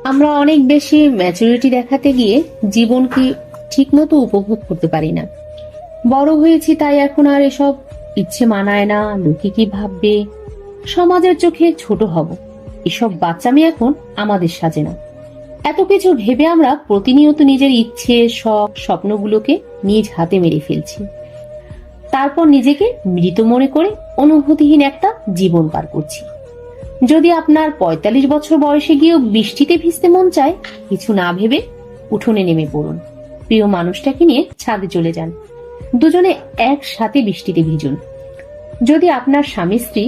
আমরা অনেক বেশি ম্যাচুরিটি দেখাতে গিয়ে জীবনকে ঠিকমতো উপভোগ করতে পারি না। বড় হয়েছি তাই এখন আর এসব ইচ্ছে মানায় না, লোকে কি ভাববে, সমাজের চোখে ছোট হব, এসব বাচ্চামি এখন আমাদের সাজে না। এত কিছু ভেবে আমরা প্রতিনিয়ত নিজের ইচ্ছে, শখ, স্বপ্নগুলোকে নিজ হাতে মেরে ফেলছি। তারপর নিজেকে মৃত মনে করে অনুভূতিহীন একটা জীবন পার করছি। যদি আপনার ৪৫ বছর বয়সে গিয়েও বৃষ্টিতে ভিজতে মন চায়, কিছু না ভেবে উঠোনে নেমে পড়ুন, প্রিয় মানুষটাকে নিয়ে ছাদে চলে যান, দুজনে একসাথে বৃষ্টিতে ভিজুন। যদি আপনার স্বামী স্ত্রী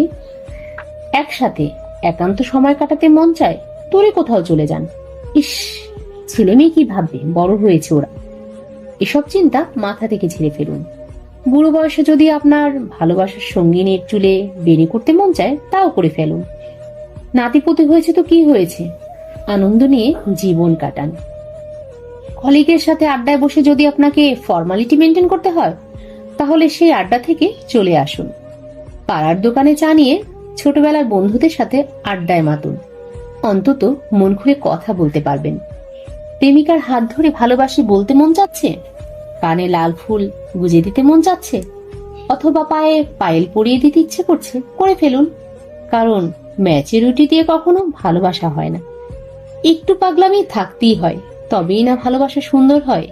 একসাথে একান্ত সময় কাটাতে মন চায়, দূরে কোথাও চলে যান। ইস, ছেলে মেয়ে কি ভাববে, বড় হয়েছে ওরা, এসব চিন্তা মাথা থেকে ঝেড়ে ফেলুন। বুড়ো বয়সে যদি আপনার ভালোবাসার সঙ্গিনীর চুলে বেনি করতে মন চায়, তাও করে ফেলুন। নাতিপুতি হয়েছে তো কি হয়েছে, আনন্দ নিয়ে জীবন কাটান। কলিগের সাথে আড্ডায় বসে যদি আপনাকে ফর্মালিটি মেনটেন করতে হয়, তাহলে সেই আড্ডা থেকে চলে আসুন। পাড়ার দোকানে চা নিয়ে ছোটবেলার বন্ধুদের সাথে আড্ডায় মাতুন, অন্তত মন খুলে কথা বলতে পারবেন। প্রেমিকার হাত ধরে ভালোবাসি বলতে মন চাচ্ছে, কানে লাল ফুল গুজে দিতে মন চাচ্ছে, অথবা পায়ে পায়েল পরিয়ে দিতে ইচ্ছে করছে, করে ফেলুন। কারণ ম্যাচুরিটি দিয়ে কখনো ভালোবাসা হয় না, একটু পাগলামি থাকতেই হয়, তবেই না ভালোবাসা সুন্দর হয়।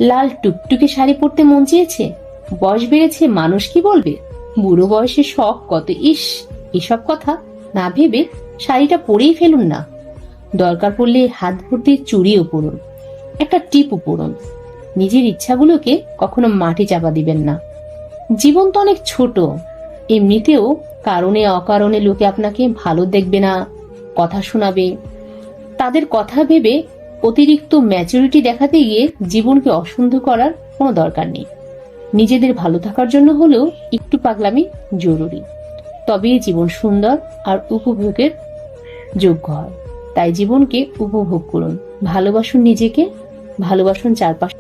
লাল টুকটুকে শাড়ি পরতে মন চেয়েছে, বয়স বেড়েছে, মানুষ কি বলবে, বুড়ো বয়সে শখ কত, ইস, এসব কথা না ভেবে শাড়িটা পরেই ফেলুন না। দরকার পড়লে হাত ভর্তি চুড়িও পরুন, একটা টিপও পরুন। নিজের ইচ্ছাগুলোকে কখনো মাটি চাপা দিবেন না। জীবন তো অনেক ছোট, এমনিতেও কারণে অকারণে লোকে আপনাকে ভালো দেখবে না, কথা শোনাবে। তাদের কথা ভেবে অতিরিক্ত ম্যাচুরিটি দেখাতে গিয়ে জীবনকে অসুন্দর করার কোনো দরকার নেই। নিজেদের ভালো থাকার জন্য হলেও একটু পাগলামি জরুরি, তবেই জীবন সুন্দর আর উপভোগের যোগ্য হয়। তাই জীবনকে উপভোগ করুন, ভালোবাসুন নিজেকে, ভালোবাসুন চারপাশে।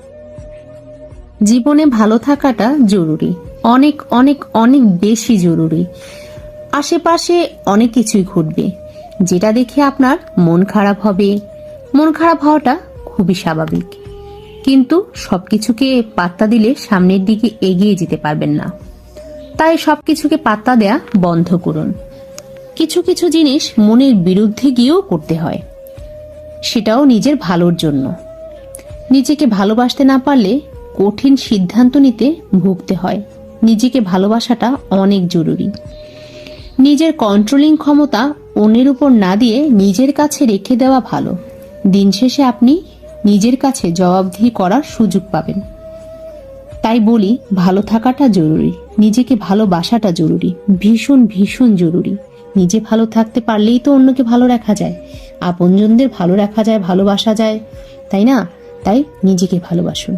জীবনে ভালো থাকাটা জরুরি, অনেক অনেক অনেক বেশি জরুরি। আশেপাশে অনেক কিছুই ঘটবে, যেটা দেখে আপনার মন খারাপ হবে। মন খারাপ হওয়াটা খুবই স্বাভাবিক, কিন্তু সবকিছুকে পাত্তা দিলে সামনের দিকে এগিয়ে যেতে পারবেন না। তাই সবকিছুকে পাত্তা দেয়া বন্ধ করুন। কিছু কিছু জিনিস মনের বিরুদ্ধে গিয়েও করতে হয়, সেটাও নিজের ভালোর জন্য। নিজেকে ভালোবাসতে না পারলে কঠিন সিদ্ধান্ত নিতে ভুগতে হয়। নিজেকে ভালোবাসাটা অনেক জরুরি। নিজের কন্ট্রোলিং ক্ষমতা অন্যের উপর না দিয়ে নিজের কাছে রেখে দেওয়া ভালো। দিন শেষে আপনি নিজের কাছে জবাবদিহি করার সুযোগ পাবেন। তাই বলি, ভালো থাকাটা জরুরি, নিজেকে ভালোবাসাটা জরুরি, ভীষণ ভীষণ জরুরি। নিজে ভালো থাকতে পারলেই তো অন্যকে ভালো রাখা যায়, আপনজনদের ভালো রাখা যায়, ভালোবাসা যায়, তাই না? তাই নিজেকে ভালোবাসুন।